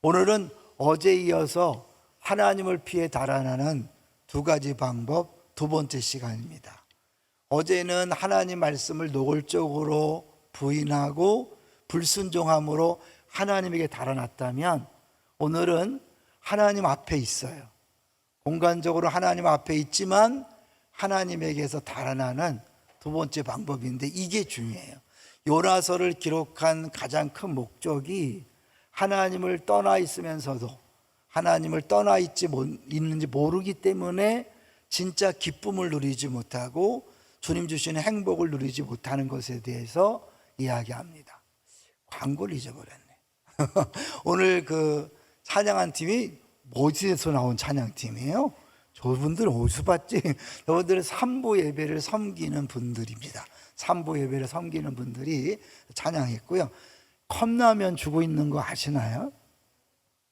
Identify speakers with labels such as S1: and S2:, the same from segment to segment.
S1: 오늘은 어제 이어서 하나님을 피해 달아나는 두 가지 방법, 두 번째 시간입니다. 어제는 하나님 말씀을 노골적으로 부인하고 불순종함으로 하나님에게 달아났다면, 오늘은 하나님 앞에 있어요. 공간적으로 하나님 앞에 있지만 하나님에게서 달아나는 두 번째 방법인데, 이게 중요해요. 요나서를 기록한 가장 큰 목적이 하나님을 떠나 있으면서도 하나님을 떠나 있는지 모르기 때문에 진짜 기쁨을 누리지 못하고 주님 주시는 행복을 누리지 못하는 것에 대해서 이야기합니다. 광고를 잊어버렸네. 오늘 그 찬양한 팀이 어디에서 나온 찬양팀이에요? 저분들 어디서 봤지? 저분들은 삼부 예배를 섬기는 분들입니다. 삼부 예배를 섬기는 분들이 찬양했고요. 컵라면 주고 있는 거 아시나요?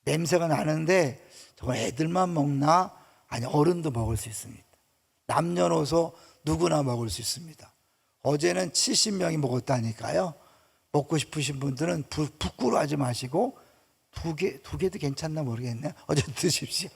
S1: 냄새가 나는데 저거 애들만 먹나? 아니, 어른도 먹을 수 있습니다. 남녀노소 누구나 먹을 수 있습니다. 어제는 70명이 먹었다니까요. 먹고 싶으신 분들은 부끄러워하지 마시고 두 개도 괜찮나 모르겠네요. 어제 드십시오.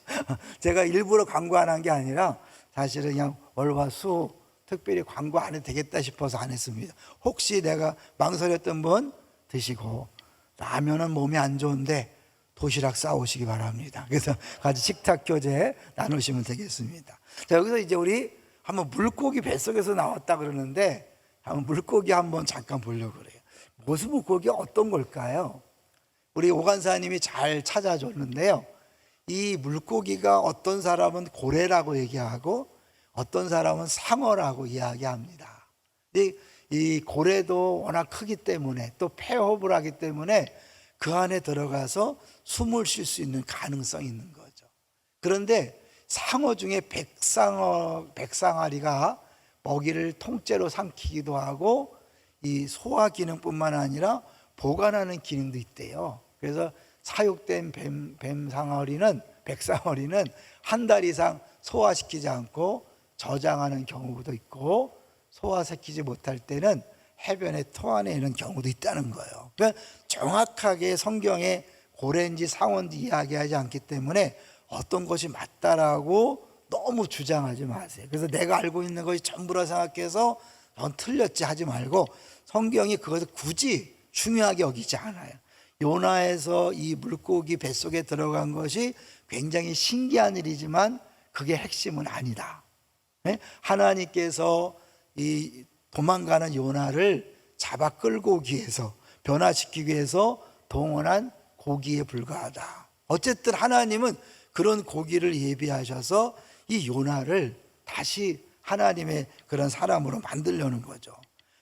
S1: 제가 일부러 광고 안 한 게 아니라 사실은 그냥 월화수 특별히 광고 안 해도 되겠다 싶어서 안 했습니다. 혹시 내가 망설였던 분 드시고, 라면은 몸에 안 좋은데 도시락 싸오시기 바랍니다. 그래서 같이 식탁 교제 나누시면 되겠습니다. 자, 여기서 이제 우리 한번 물고기 뱃속에서 나왔다 그러는데, 한번 물고기 한번 잠깐 보려고 그래요. 무슨 물고기가 어떤 걸까요? 우리 오간사님이 잘 찾아줬는데요, 이 물고기가 어떤 사람은 고래라고 얘기하고 어떤 사람은 상어라고 이야기합니다. 이 고래도 워낙 크기 때문에 또 폐호흡을 하기 때문에 그 안에 들어가서 숨을 쉴 수 있는 가능성이 있는 거죠. 그런데 상어 중에 백상아리가 먹이를 통째로 삼키기도 하고 이 소화 기능뿐만 아니라 보관하는 기능도 있대요. 그래서 사육된 백상어리는 한 달 이상 소화시키지 않고 저장하는 경우도 있고, 소화시키지 못할 때는 해변에 토해내는 경우도 있다는 거예요. 그러니까 정확하게 성경에 고래인지 상어인지 이야기하지 않기 때문에 어떤 것이 맞다라고 너무 주장하지 마세요. 그래서 내가 알고 있는 것이 전부라 생각해서 넌 틀렸지 하지 말고, 성경이 그것을 굳이 중요하게 여기지 않아요. 요나에서 이 물고기 뱃속에 들어간 것이 굉장히 신기한 일이지만 그게 핵심은 아니다. 하나님께서 이 도망가는 요나를 잡아 끌고 오기 위해서, 변화시키기 위해서 동원한 고기에 불과하다. 어쨌든 하나님은 그런 고기를 예비하셔서 이 요나를 다시 하나님의 그런 사람으로 만들려는 거죠.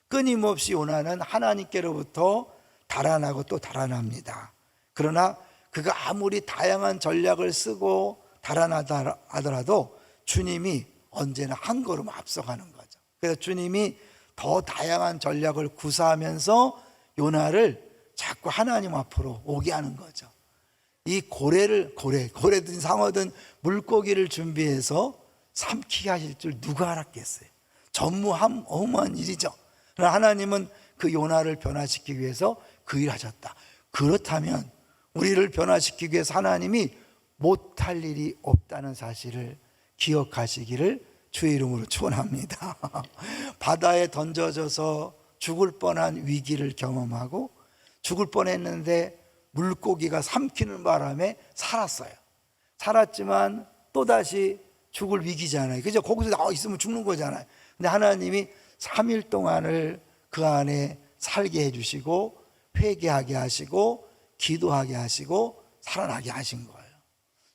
S1: 끊임없이 요나는 하나님께로부터 달아나고 또 달아납니다. 그러나 그가 아무리 다양한 전략을 쓰고 달아나다 하더라도 주님이 언제나 한 걸음 앞서가는 거죠. 그래서 주님이 더 다양한 전략을 구사하면서 요나를 자꾸 하나님 앞으로 오게 하는 거죠. 이 고래든 상어든 물고기를 준비해서 삼키게 하실 줄 누가 알았겠어요? 전무후무한 일이죠. 그러나 하나님은 그 요나를 변화시키기 위해서 그 일을 하셨다. 그렇다면 우리를 변화시키기 위해서 하나님이 못할 일이 없다는 사실을 기억하시기를 주의 이름으로 축원합니다. 바다에 던져져서 죽을 뻔한 위기를 경험하고 죽을 뻔했는데 물고기가 삼키는 바람에 살았어요. 살았지만 또다시 죽을 위기잖아요. 그죠? 거기서 나와 있으면 죽는 거잖아요. 근데 하나님이 3일 동안을 그 안에 살게 해주시고 회개하게 하시고 기도하게 하시고 살아나게 하신 거예요.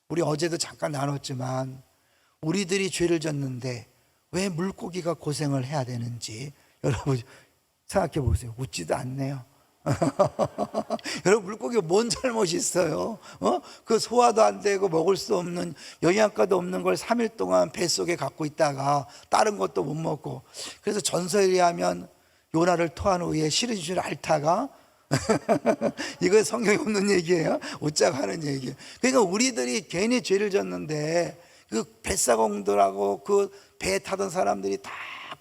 S1: 우리 어제도 잠깐 나눴지만 우리들이 죄를 졌는데 왜 물고기가 고생을 해야 되는지 여러분 생각해 보세요. 웃지도 않네요. 여러분, 물고기가 뭔 잘못이 있어요? 그 소화도 안 되고 먹을 수 없는, 영양가도 없는 걸 3일 동안 뱃속에 갖고 있다가 다른 것도 못 먹고, 그래서 전설에 의하면 요나를 토한 후에 싫은 줄 앓다가 이거 성경에 없는 얘기예요. 웃자고 하는 얘기예요. 그러니까 우리들이 괜히 죄를 졌는데 그 뱃사공들하고 그 배 타던 사람들이 다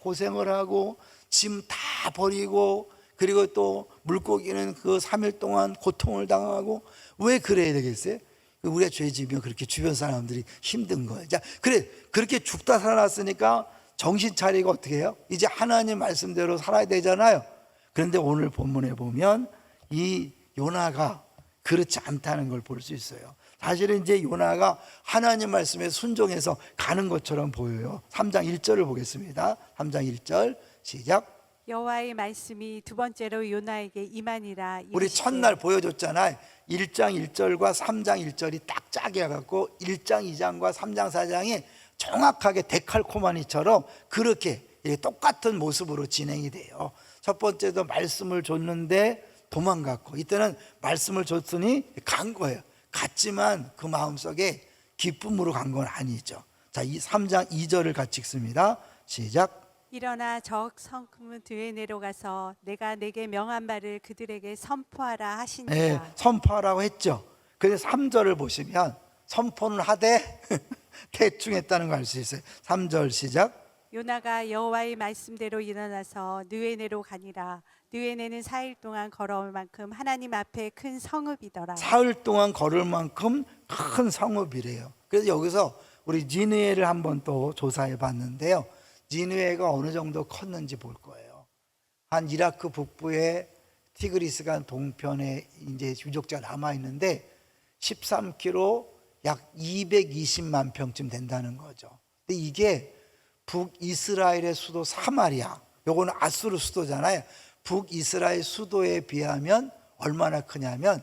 S1: 고생을 하고 짐 다 버리고 그리고 또 물고기는 그 3일 동안 고통을 당하고 왜 그래야 되겠어요? 우리가 죄 지으면 그렇게 주변 사람들이 힘든 거예요. 자, 그래 그렇게 죽다 살아났으니까 정신 차리고 어떻게 해요? 이제 하나님 말씀대로 살아야 되잖아요. 그런데 오늘 본문에 보면 이 요나가 그렇지 않다는 걸 볼 수 있어요. 사실은 이제 요나가 하나님 말씀에 순종해서 가는 것처럼 보여요. 3장 1절을 보겠습니다. 3장 1절 시작.
S2: 여호와의 말씀이 두 번째로 요나에게 임하니라.
S1: 우리
S2: 이르시되,
S1: 첫날 보여줬잖아요. 1장 1절과 3장 1절이 딱 짜게 해갖고 1장 2장과 3장 4장이 정확하게 데칼코마니처럼 그렇게 똑같은 모습으로 진행이 돼요. 첫 번째도 말씀을 줬는데 도망갔고, 이때는 말씀을 줬으니 간 거예요. 갔지만 그 마음속에 기쁨으로 간 건 아니죠. 자, 이 3장 2절을 같이 읽습니다. 시작.
S2: 일어나 적 성문 뒤에 내려가서 내가 내게 명한 바를 그들에게 선포하라 하시니라.
S1: 네, 선포하라고 했죠. 그래서 3절을 보시면 선포는 하되 대충 했다는 걸 알 수 있어요. 3절 시작.
S2: 요나가 여호와의 말씀대로 일어나서 느웨네로 가니라. 느웨네는 4일 동안 걸어올 만큼 하나님 앞에 큰 성읍이더라.
S1: 사흘 동안 걸을 만큼 큰 성읍이래요. 그래서 여기서 우리 니느웨를 한번 또 조사해 봤는데요. 니느웨가 어느 정도 컸는지 볼 거예요. 한 이라크 북부의 티그리스강 동편에 이제 유적지가 남아 있는데 13km 약 220만 평쯤 된다는 거죠. 근데 이게 북이스라엘의 수도 사마리아, 요거는 아수르 수도잖아요. 북이스라엘 수도에 비하면 얼마나 크냐면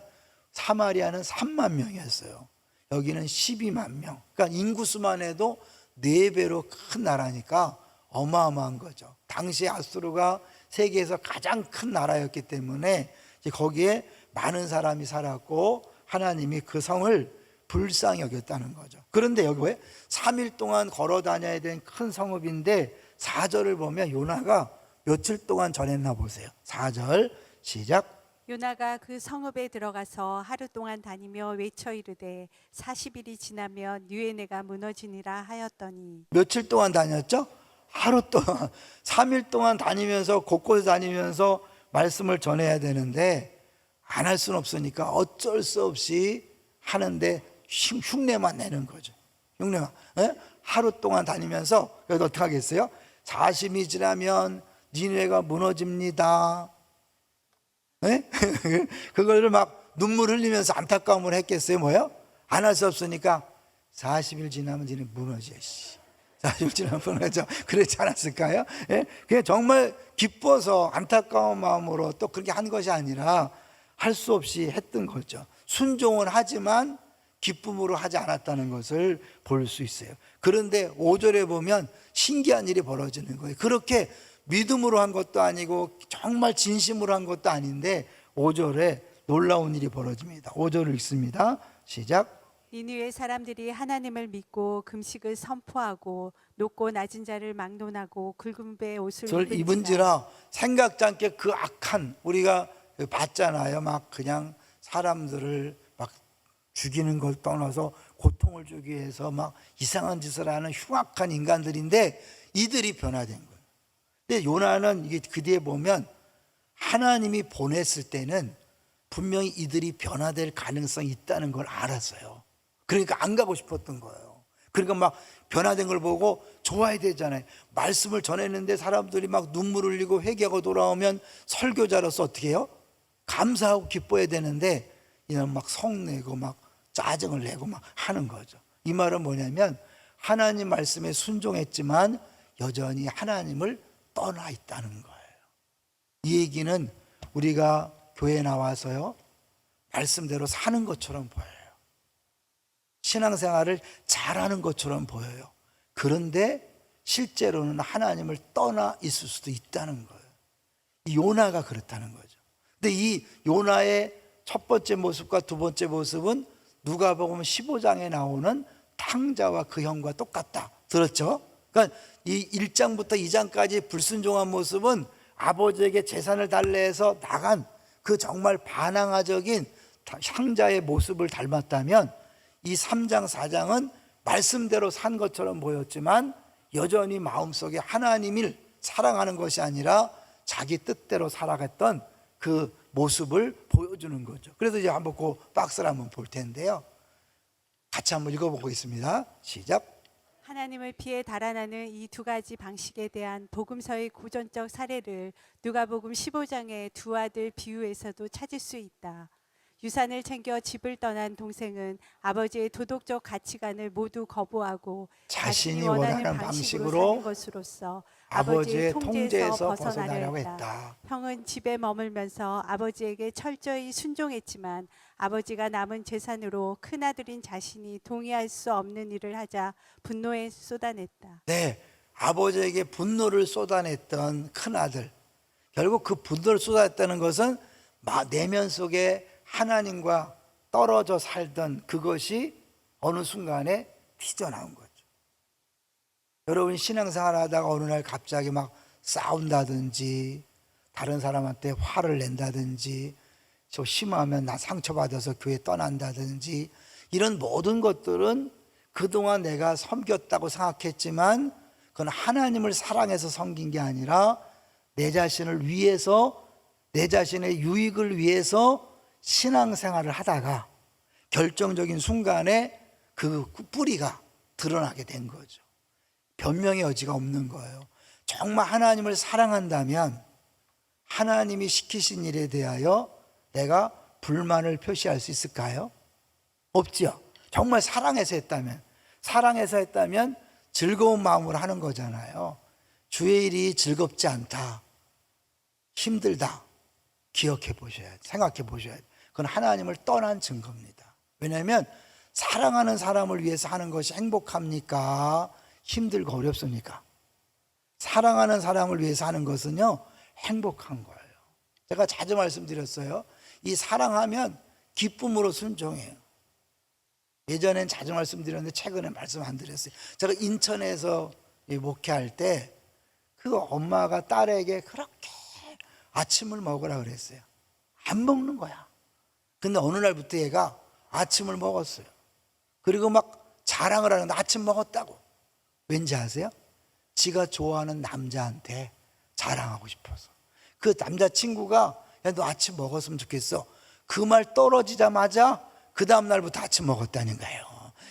S1: 사마리아는 3만 명이었어요. 여기는 12만 명. 그러니까 인구수만 해도 4배로 큰 나라니까 어마어마한 거죠. 당시 아수르가 세계에서 가장 큰 나라였기 때문에 거기에 많은 사람이 살았고 하나님이 그 성을 불쌍히 여겼다는 거죠. 그런데 여기 왜 3일 동안 걸어 다녀야 되는 큰 성읍인데 4절을 보면 요나가 며칠 동안 전했나 보세요. 4절 시작.
S2: 요나가 그 성읍에 들어가서 하루 동안 다니며 외쳐 이르되 40일이 지나면 느웨네가 무너지니라 하였더니.
S1: 며칠 동안 다녔죠? 하루 동안 3일 동안 다니면서 곳곳에 다니면서 말씀을 전해야 되는데 안 할 수는 없으니까 어쩔 수 없이 하는데 흉내만 내는 거죠. 흉내만. 예? 하루 동안 다니면서 여기 어떻게 하겠어요? 40일이 지나면 니네가 무너집니다. 예? 그걸 막 눈물 흘리면서 안타까움을 했겠어요? 뭐요? 안 할 수 없으니까 40일 지나면 니네 무너져. 40일 지나면 무너져. 그렇지 않았을까요? 예? 그냥 정말 기뻐서 안타까운 마음으로 또 그렇게 한 것이 아니라 할 수 없이 했던 거죠. 순종은 하지만 기쁨으로 하지 않았다는 것을 볼 수 있어요. 그런데 5절에 보면 신기한 일이 벌어지는 거예요. 그렇게 믿음으로 한 것도 아니고 정말 진심으로 한 것도 아닌데 5절에 놀라운 일이 벌어집니다. 5절을 읽습니다. 시작.
S2: 니느웨 사람들이 하나님을 믿고 금식을 선포하고 높고 낮은 자를 막론하고 굵은 배의 옷을
S1: 입은지라 생각지 않게 그 악한, 우리가 봤잖아요. 막 그냥 사람들을 막 죽이는 걸 떠나서 고통을 주기 위해서 막 이상한 짓을 하는 흉악한 인간들인데 이들이 변화된 거예요. 근데 요나는 이게 그 뒤에 보면 하나님이 보냈을 때는 분명히 이들이 변화될 가능성이 있다는 걸 알았어요. 그러니까 안 가고 싶었던 거예요. 그러니까 막 변화된 걸 보고 좋아야 되잖아요. 말씀을 전했는데 사람들이 막 눈물 흘리고 회개하고 돌아오면 설교자로서 어떻게 해요? 감사하고 기뻐해야 되는데 이는 막 성내고 막 짜증을 내고 막 하는 거죠. 이 말은 뭐냐면 하나님 말씀에 순종했지만 여전히 하나님을 떠나 있다는 거예요. 이 얘기는 우리가 교회에 나와서요 말씀대로 사는 것처럼 보여요. 신앙생활을 잘하는 것처럼 보여요. 그런데 실제로는 하나님을 떠나 있을 수도 있다는 거예요. 이 요나가 그렇다는 거죠. 근데 이 요나의 첫 번째 모습과 두 번째 모습은 누가복음 15장에 나오는 탕자와 그 형과 똑같다. 들었죠? 그러니까 이 1장부터 2장까지 불순종한 모습은 아버지에게 재산을 달래해서 나간 그 정말 반항아적인 향자의 모습을 닮았다면 이 3장 4장은 말씀대로 산 것처럼 보였지만 여전히 마음속에 하나님을 사랑하는 것이 아니라 자기 뜻대로 살아갔던 그 모습을 보여주는 거죠. 그래서 이제 한번 그 박스를 한번 볼 텐데요. 같이 한번 읽어보겠습니다. 시작.
S2: 하나님을 피해 달아나는 이 두 가지 방식에 대한 복음서의 고전적 사례를 누가복음 15장의 두 아들 비유에서도 찾을 수 있다. 유산을 챙겨 집을 떠난 동생은 아버지의 도덕적 가치관을 모두 거부하고
S1: 자신이 원하는 방식으로
S2: 사는 것으로서
S1: 아버지의
S2: 아버지의
S1: 통제에서
S2: 통제에서
S1: 벗어나려고
S2: 벗어나려
S1: 했다.
S2: 했다. 형은 집에 머물면서 아버지에게 철저히 순종했지만 아버지가 남은 재산으로 큰아들인 자신이 동의할 수 없는 일을 하자 분노에 쏟아냈다.
S1: 네, 아버지에게 분노를 쏟아냈던 큰아들. 결국 그 분노를 쏟아냈다는 것은 내면 속에 하나님과 떨어져 살던 그것이 어느 순간에 튀어나온 거죠. 여러분 신앙생활 하다가 어느 날 갑자기 막 싸운다든지 다른 사람한테 화를 낸다든지 저 심하면 나 상처받아서 교회 떠난다든지 이런 모든 것들은 그동안 내가 섬겼다고 생각했지만 그건 하나님을 사랑해서 섬긴 게 아니라 내 자신을 위해서 내 자신의 유익을 위해서 신앙생활을 하다가 결정적인 순간에 그 뿌리가 드러나게 된 거죠. 변명의 여지가 없는 거예요. 정말 하나님을 사랑한다면 하나님이 시키신 일에 대하여 내가 불만을 표시할 수 있을까요? 없지요. 정말 사랑해서 했다면 즐거운 마음으로 하는 거잖아요. 주의 일이 즐겁지 않다, 힘들다 기억해 보셔야 돼. 생각해 보셔야 돼. 그건 하나님을 떠난 증거입니다. 왜냐하면 사랑하는 사람을 위해서 하는 것이 행복합니까? 힘들고 어렵습니까? 사랑하는 사람을 위해서 하는 것은요 행복한 거예요. 제가 자주 말씀드렸어요. 이 사랑하면 기쁨으로 순종해요. 예전엔 자주 말씀드렸는데 최근에 말씀 안 드렸어요. 제가 인천에서 목회할 때 그 엄마가 딸에게 그렇게 아침을 먹으라 그랬어요. 안 먹는 거야. 근데 어느 날부터 얘가 아침을 먹었어요. 그리고 막 자랑을 하는데 아침 먹었다고. 왠지 아세요? 지가 좋아하는 남자한테 자랑하고 싶어서. 그 남자친구가 야, 너 아침 먹었으면 좋겠어. 그 말 떨어지자마자 그 다음 날부터 아침 먹었다는 거예요.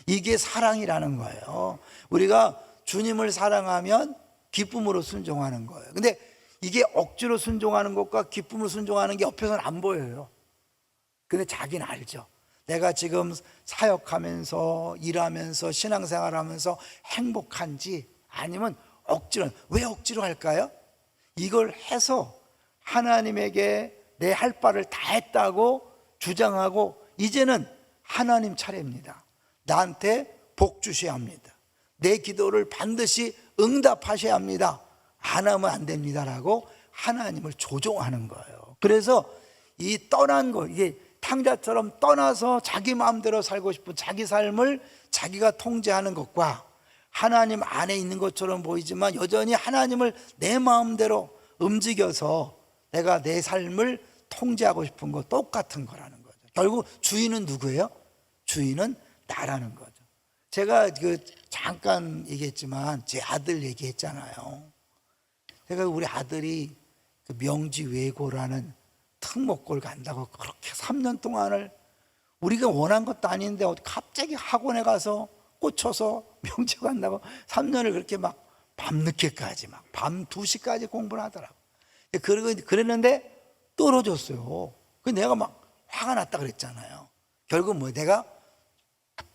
S1: 이게 사랑이라는 거예요. 우리가 주님을 사랑하면 기쁨으로 순종하는 거예요. 근데 이게 억지로 순종하는 것과 기쁨으로 순종하는 게 옆에서는 안 보여요. 근데 자기는 알죠. 내가 지금 사역하면서 일하면서 신앙생활하면서 행복한지 아니면 억지로. 왜 억지로 할까요? 이걸 해서 하나님에게 내 할 바를 다 했다고 주장하고 이제는 하나님 차례입니다. 나한테 복 주셔야 합니다. 내 기도를 반드시 응답하셔야 합니다. 안 하면 안 됩니다라고 하나님을 조종하는 거예요. 그래서 이 떠난 거, 이게 탕자처럼 떠나서 자기 마음대로 살고 싶은 자기 삶을 자기가 통제하는 것과 하나님 안에 있는 것처럼 보이지만 여전히 하나님을 내 마음대로 움직여서 내가 내 삶을 통제하고 싶은 거 똑같은 거라는 거죠. 결국 주인은 누구예요? 주인은 나라는 거죠. 제가 잠깐 얘기했지만 제 아들 얘기했잖아요. 제가 우리 아들이 그 명지외고라는 특목고를 간다고 그렇게 3년 동안을 우리가 원한 것도 아닌데 갑자기 학원에 가서 꽂혀서 명지 간다고 3년을 그렇게 막 밤늦게까지 막 밤 2시까지 공부를 하더라고. 그랬는데 떨어졌어요. 그래서 내가 막 화가 났다 그랬잖아요. 결국 내가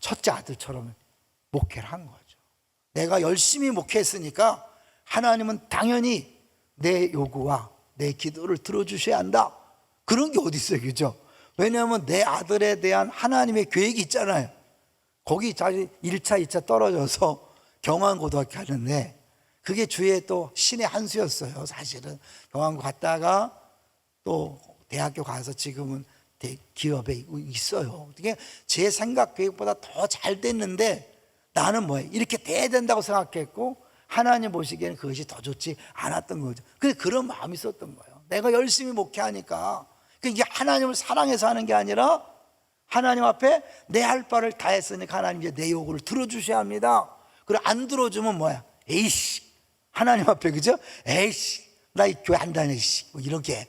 S1: 첫째 아들처럼 목회를 한 거죠. 내가 열심히 목회했으니까 하나님은 당연히 내 요구와 내 기도를 들어주셔야 한다. 그런 게 어디 있어요, 그죠? 왜냐하면 내 아들에 대한 하나님의 계획이 있잖아요. 거기 자기 1차, 2차 떨어져서 경환고등학교 가는데 그게 주의 또 신의 한 수였어요. 사실은 경환고 갔다가 또 대학교 가서 지금은 기업에 있어요. 어떻게 제 생각 계획보다 더 잘 됐는데 나는 뭐예요? 이렇게 돼야 된다고 생각했고 하나님 보시기에는 그것이 더 좋지 않았던 거죠. 근데 그런 마음이 있었던 거예요. 내가 열심히 목회하니까 이게 하나님을 사랑해서 하는 게 아니라 하나님 앞에 내 할 바를 다 했으니까 하나님 이제 내 요구를 들어주셔야 합니다. 그리고 안 들어주면 뭐야? 에이씨 하나님 앞에 그죠? 에이씨 나 이 교회 안 다니시 뭐 이렇게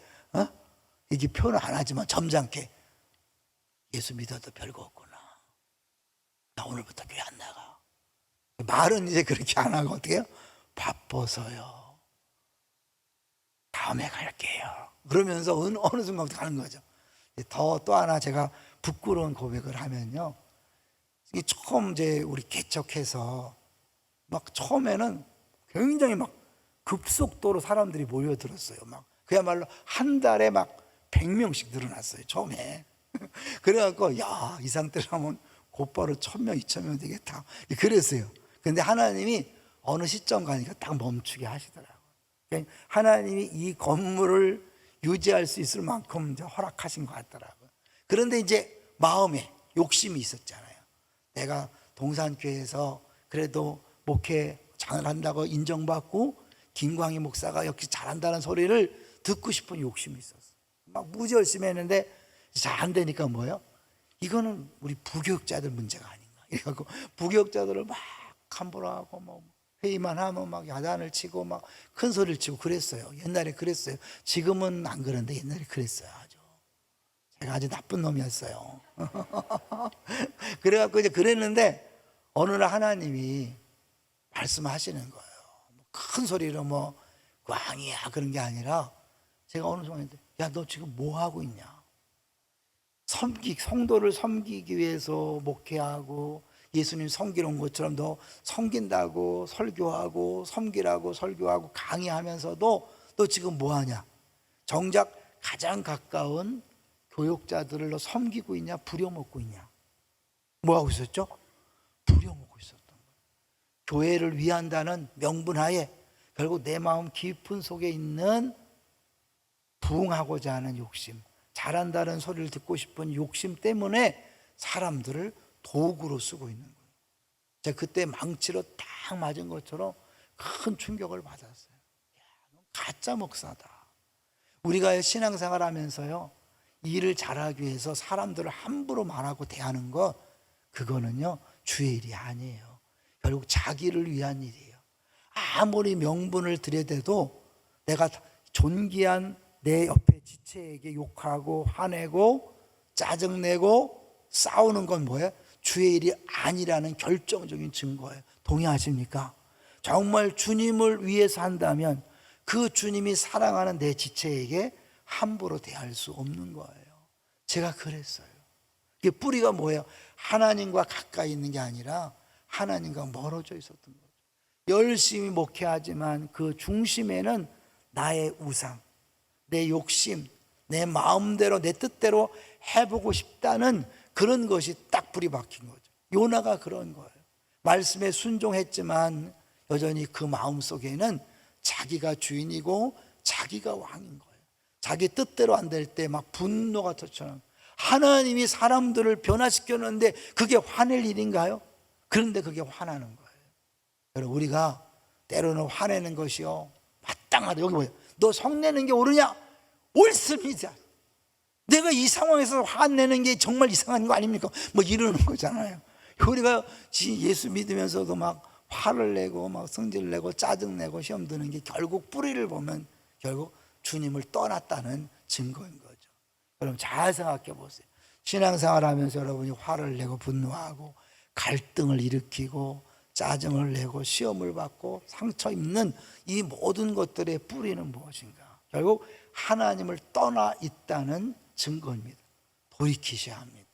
S1: 이게 표현을 안 하지만 점잖게 예수 믿어도 별거 없구나. 나 오늘부터 교회 안 나가. 말은 이제 그렇게 안 하고 어떻게 해요? 바빠서요. 다음에 갈게요. 그러면서 어느 순간부터 가는 거죠. 또 하나 제가 부끄러운 고백을 하면요. 이게 처음 이제 우리 개척해서 막 처음에는 굉장히 막 급속도로 사람들이 모여들었어요. 막 그야말로 한 달에 막 100명씩 늘어났어요. 처음에. 그래갖고 야, 이 상태로 하면 곧바로 1000명, 2000명 되겠다. 그랬어요. 근데 하나님이 어느 시점 가니까 딱 멈추게 하시더라고요. 그러니까 하나님이 이 건물을 유지할 수 있을 만큼 이제 허락하신 것 같더라고요. 그런데 이제 마음에 욕심이 있었잖아요. 내가 동산교회에서 그래도 목회 잘한다고 인정받고 김광희 목사가 역시 잘한다는 소리를 듣고 싶은 욕심이 있었어요. 막 무지 열심히 했는데 잘 안 되니까 뭐예요? 이거는 우리 부교육자들 문제가 아닌가. 이래갖고 부교육자들을 막 함부로 하고 뭐 회의만 하면 막 야단을 치고 막 큰 소리를 치고 그랬어요. 옛날에 그랬어요. 지금은 안 그런데 옛날에 그랬어요. 아주 제가 아주 나쁜 놈이었어요. 그래갖고 이제 그랬는데 어느 날 하나님이 말씀하시는 거예요. 큰 소리로 뭐 광이야 그런 게 아니라 제가 어느 순간에 야, 너 지금 뭐 하고 있냐? 성도를 섬기기 위해서 목회하고 예수님 섬기러 온 것처럼 너 섬긴다고 설교하고 섬기라고 설교하고 강의하면서도 너 지금 뭐 하냐? 정작 가장 가까운 교육자들을 너 섬기고 있냐? 부려먹고 있냐? 뭐 하고 있었죠? 부려먹고 있었던 거예요. 교회를 위한다는 명분하에 결국 내 마음 깊은 속에 있는 부응하고자 하는 욕심, 잘한다는 소리를 듣고 싶은 욕심 때문에 사람들을 도구로 쓰고 있는 거예요. 제가 그때 망치로 딱 맞은 것처럼 큰 충격을 받았어요. 야, 너 가짜 목사다. 우리가 신앙생활 하면서요, 일을 잘하기 위해서 사람들을 함부로 말하고 대하는 것, 그거는요 주의 일이 아니에요. 결국 자기를 위한 일이에요. 아무리 명분을 들여대도 내가 존귀한 내 옆에 지체에게 욕하고 화내고 짜증내고 싸우는 건 뭐예요? 주의 일이 아니라는 결정적인 증거예요. 동의하십니까? 정말 주님을 위해서 한다면 그 주님이 사랑하는 내 지체에게 함부로 대할 수 없는 거예요. 제가 그랬어요. 이게 뿌리가 뭐예요? 하나님과 가까이 있는 게 아니라 하나님과 멀어져 있었던 거죠. 열심히 목회하지만 그 중심에는 나의 우상, 내 욕심, 내 마음대로 내 뜻대로 해보고 싶다는 그런 것이 딱 뿌리 박힌 거죠. 요나가 그런 거예요. 말씀에 순종했지만 여전히 그 마음속에는 자기가 주인이고 자기가 왕인 거예요. 자기 뜻대로 안 될 때 막 분노가 터쳐나요. 하나님이 사람들을 변화시켰는데 그게 화낼 일인가요? 그런데 그게 화나는 거예요. 여러분, 우리가 때로는 화내는 것이요 마땅하다. 여기 뭐예요? 너 성내는 게 옳으냐? 옳습니다. 내가 이 상황에서 화내는 게 정말 이상한 거 아닙니까? 뭐 이러는 거잖아요. 우리가 예수 믿으면서도 막 화를 내고 막 성질 내고 짜증 내고 시험 드는 게 결국 뿌리를 보면 결국 주님을 떠났다는 증거인 거죠. 여러분 잘 생각해 보세요. 신앙생활 하면서 여러분이 화를 내고 분노하고 갈등을 일으키고 짜증을 내고 시험을 받고 상처 입는 이 모든 것들의 뿌리는 무엇인가? 결국 하나님을 떠나 있다는 증거입니다. 돌이키셔야 합니다.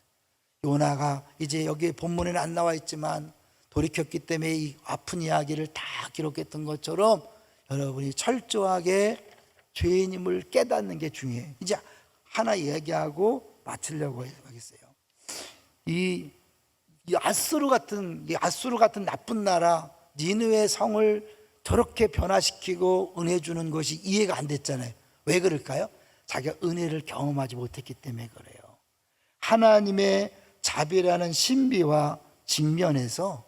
S1: 요나가 이제 여기 본문에는 안 나와 있지만 돌이켰기 때문에 이 아픈 이야기를 다 기록했던 것처럼 여러분이 철저하게 죄인임을 깨닫는 게 중요해요. 이제 하나 얘기하고 마치려고 하겠어요. 이 아수르 같은 나쁜 나라 니느웨 성을 저렇게 변화시키고 은혜 주는 것이 이해가 안 됐잖아요. 왜 그럴까요? 자기가 은혜를 경험하지 못했기 때문에 그래요. 하나님의 자비라는 신비와 직면해서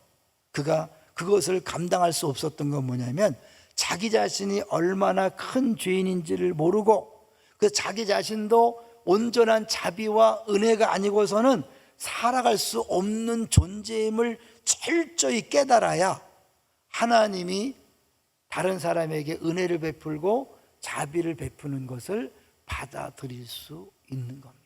S1: 그가 그것을 감당할 수 없었던 건 뭐냐면 자기 자신이 얼마나 큰 죄인인지를 모르고 그 자기 자신도 온전한 자비와 은혜가 아니고서는 살아갈 수 없는 존재임을 철저히 깨달아야 하나님이 다른 사람에게 은혜를 베풀고 자비를 베푸는 것을 받아들일 수 있는 겁니다.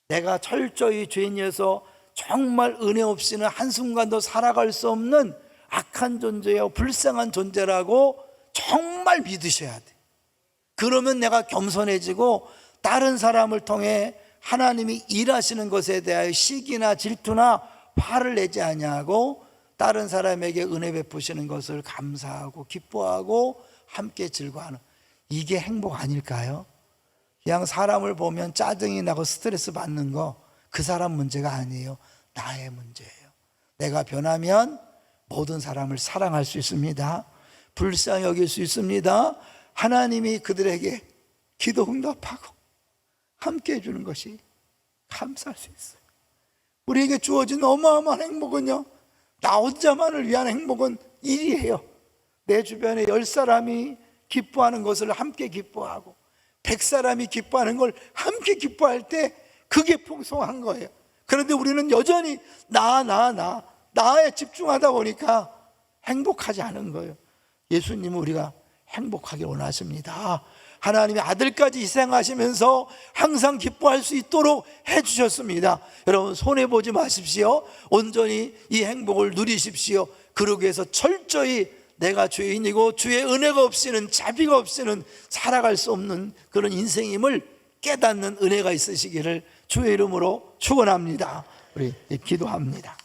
S1: 내가 철저히 죄인이어서 정말 은혜 없이는 한순간도 살아갈 수 없는 악한 존재요, 불쌍한 존재라고 정말 믿으셔야 돼. 그러면 내가 겸손해지고 다른 사람을 통해 하나님이 일하시는 것에 대하여 시기나 질투나 화를 내지 아니하고 다른 사람에게 은혜 베푸시는 것을 감사하고 기뻐하고 함께 즐거워하는, 이게 행복 아닐까요? 그냥 사람을 보면 짜증이 나고 스트레스 받는 거, 그 사람 문제가 아니에요. 나의 문제예요. 내가 변하면 모든 사람을 사랑할 수 있습니다. 불쌍히 여길 수 있습니다. 하나님이 그들에게 기도 응답하고 함께 해주는 것이 감사할 수 있어요. 우리에게 주어진 어마어마한 행복은요, 나 혼자만을 위한 행복은 일이에요. 내 주변에 10사람이 기뻐하는 것을 함께 기뻐하고 100사람이 기뻐하는 걸 함께 기뻐할 때 그게 풍성한 거예요. 그런데 우리는 여전히 나에 집중하다 보니까 행복하지 않은 거예요. 예수님은 우리가 행복하길 원하십니다. 하나님의 아들까지 희생하시면서 항상 기뻐할 수 있도록 해주셨습니다. 여러분, 손해보지 마십시오. 온전히 이 행복을 누리십시오. 그러기 위해서 철저히 내가 죄인이고 주의 은혜가 없이는, 자비가 없이는 살아갈 수 없는 그런 인생임을 깨닫는 은혜가 있으시기를 주의 이름으로 축원합니다. 우리 기도합니다.